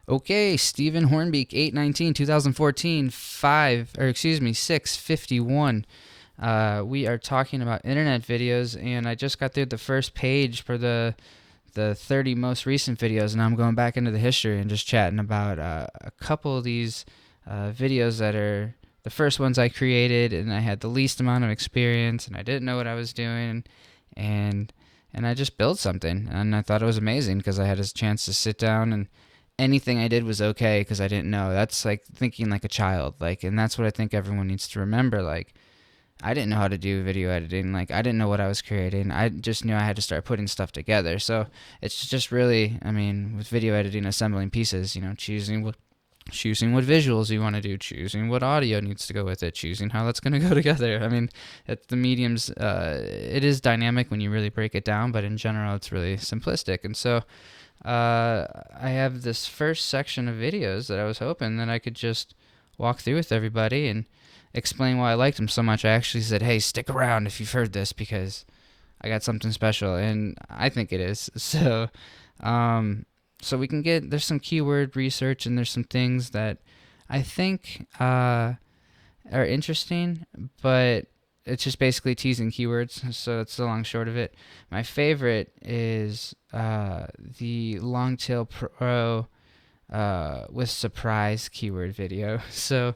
Okay, Stephen Hornbeak, 8/19/2014, 6:51. We are talking about internet videos, and I just got through the first page for the 30 most recent videos, and I'm going back into the history and just chatting about a couple of these videos that are the first ones I created, and I had the least amount of experience, and I didn't know what I was doing, and and I just built something, and I thought it was amazing because I had a chance to sit down and anything I did was okay because I didn't know. That's like thinking like a child, like, and that's what I think everyone needs to remember. Like, I didn't know how to do video editing. Like, I didn't know what I was creating. I just knew I had to start putting stuff together. So it's just really, I mean, with video editing, assembling pieces, choosing what visuals you want to do, choosing what audio needs to go with it, choosing how that's going to go together. I mean, the mediums, it is dynamic when you really break it down, but in general, it's really simplistic. And so I have this first section of videos that I was hoping that I could just walk through with everybody and explain why I liked them so much. I actually said, hey, stick around if you've heard this because I got something special, and I think it is. So we can there's some keyword research, and there's some things that I think are interesting, but it's just basically teasing keywords. So it's the long short of it. My favorite is the Longtail Pro with surprise keyword video. So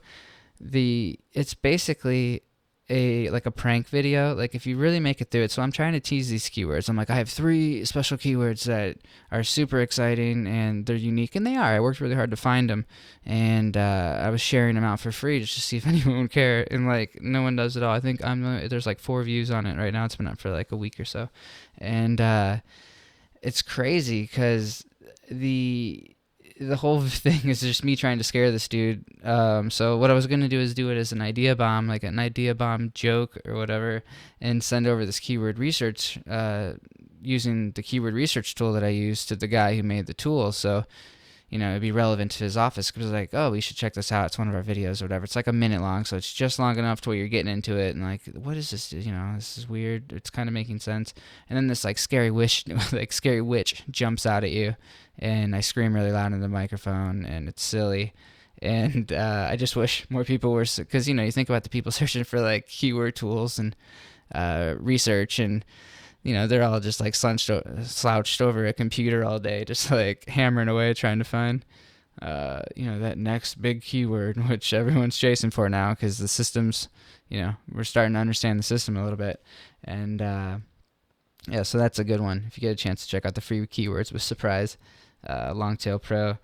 it's basically a prank video. Like, if you really make it through it. So I'm trying to tease these keywords. I'm like, I have 3 special keywords that are super exciting and they're unique, and they are. I worked really hard to find them, and I was sharing them out for free just to see if anyone would care, and like no one does at all. I think there's like 4 views on it right now. It's been up for like a week or so, and it's crazy because the whole thing is just me trying to scare this dude. So what I was going to do is do it as an idea bomb, like an idea bomb joke or whatever, and send over this keyword research using the keyword research tool that I used to the guy who made the tool. So, it'd be relevant to his office because like, oh, we should check this out. It's one of our videos or whatever. It's like a minute long, so it's just long enough to where you're getting into it and like, what is this? This is weird. It's kind of making sense. And then this like scary witch jumps out at you, and I scream really loud in the microphone, and it's silly. And I just wish more people were, because you think about the people searching for like keyword tools and research, and they're all just like slouched over a computer all day, just like hammering away trying to find, that next big keyword, which everyone's chasing for now because the systems, we're starting to understand the system a little bit. And yeah, so that's a good one. If you get a chance to check out the free keywords with surprise, Longtail Pro.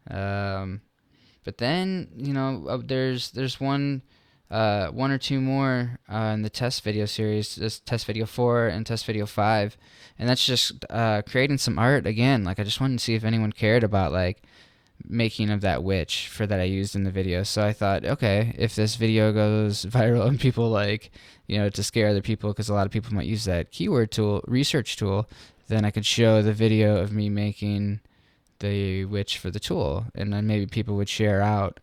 But then, there's one or two more in the test video series. This test video 4 and test video 5, and that's just creating some art again. Like, I just wanted to see if anyone cared about like making of that witch that I used in the video. So I thought, okay, if this video goes viral and people like, to scare other people, because a lot of people might use that keyword tool, research tool, then I could show the video of me making the witch for the tool, and then maybe people would share out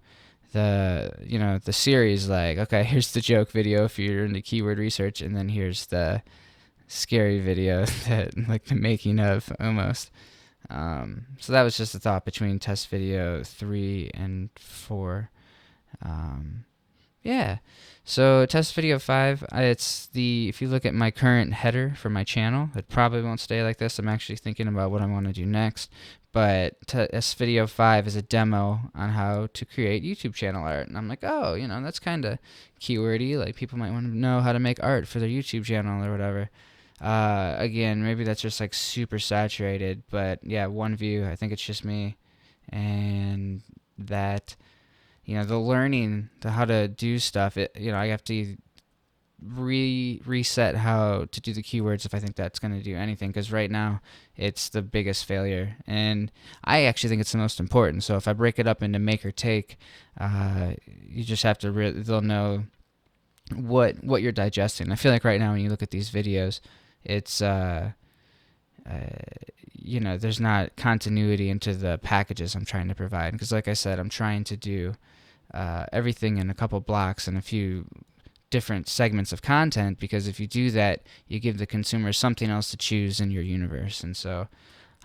the series, like, okay, here's the joke video if you're into keyword research, and then here's the scary video that like the making of almost. So that was just a thought between test video 3 and 4. Yeah. So test video 5, if you look at my current header for my channel, it probably won't stay like this. I'm actually thinking about what I want to do next. But test video 5 is a demo on how to create YouTube channel art. And I'm like, oh, that's kind of keywordy. Like, people might want to know how to make art for their YouTube channel or whatever. Again, maybe that's just like super saturated. But yeah, 1 view. I think it's just me. And that, the learning how to do stuff, I have to reset how to do the keywords if I think that's going to do anything, because right now it's the biggest failure, and I actually think it's the most important. So if I break it up into make or take, you just have to they'll know what you're digesting. I feel like right now when you look at these videos, it's there's not continuity into the packages I'm trying to provide, because like I said, I'm trying to do everything in a couple blocks and a few different segments of content, because if you do that, you give the consumer something else to choose in your universe. And so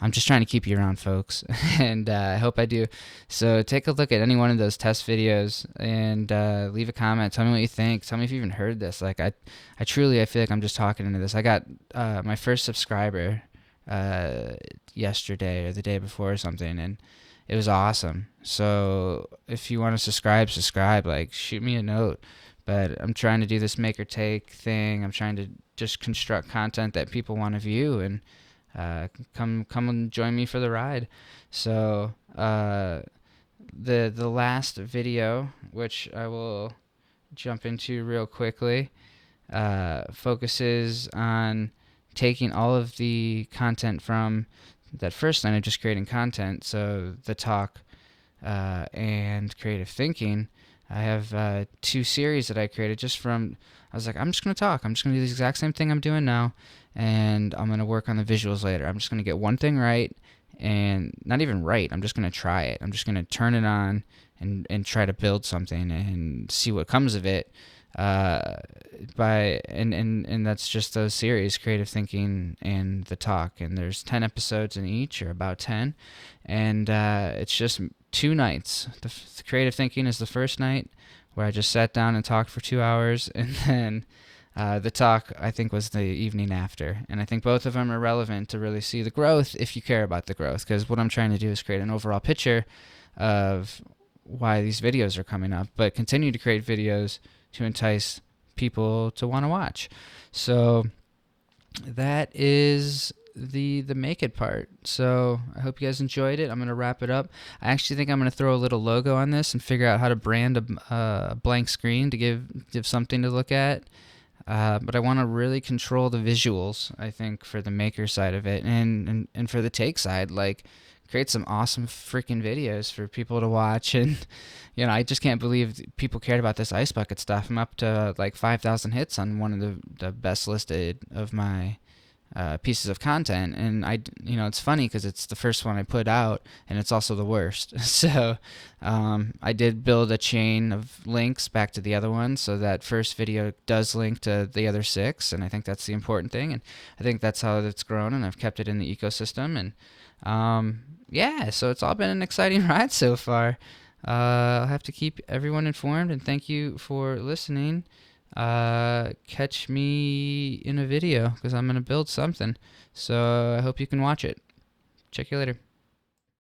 I'm just trying to keep you around, folks, and I hope I do. So take a look at any one of those test videos and leave a comment. Tell me what you think. Tell me if you even heard this. Like I truly, I feel like I'm just talking into this. I got my first subscriber yesterday or the day before or something, and it was awesome. So if you want to subscribe. Like, shoot me a note. But I'm trying to do this make or take thing. I'm trying to just construct content that people want to view, and come and join me for the ride. So the last video, which I will jump into real quickly, focuses on taking all of the content from that first night of just creating content. So the talk and creative thinking. I have 2 series that I created just from, I was like, I'm just going to talk. I'm just going to do the exact same thing I'm doing now, and I'm going to work on the visuals later. I'm just going to get one thing right, and not even right. I'm just going to try it. I'm just going to turn it on and try to build something and see what comes of it. And that's just those series, creative thinking and the talk. And there's 10 episodes in each, or about 10. And it's just 2 nights. The creative thinking is the first night, where I just sat down and talked for 2 hours, and then the talk, I think, was the evening after. And I think both of them are relevant to really see the growth, if you care about the growth, because what I'm trying to do is create an overall picture of why these videos are coming up, but continue to create videos to entice people to want to watch. So that is the make it part. So I hope you guys enjoyed it. I'm going to wrap it up. I actually think I'm going to throw a little logo on this and figure out how to brand a blank screen to give something to look at. But I want to really control the visuals, I think, for the maker side of it, and for the take side, like, create some awesome freaking videos for people to watch. And I just can't believe people cared about this ice bucket stuff. I'm up to like 5,000 hits on one of the best listed of my pieces of content, and it's funny because it's the first one I put out, and it's also the worst. So I did build a chain of links back to the other one, so that first video does link to the other 6, and I think that's the important thing, and I think that's how it's grown, and I've kept it in the ecosystem. And yeah, so it's all been an exciting ride so far. I'll have to keep everyone informed, and thank you for listening. Catch me in a video, because I'm going to build something. So I hope you can watch it. Check you later.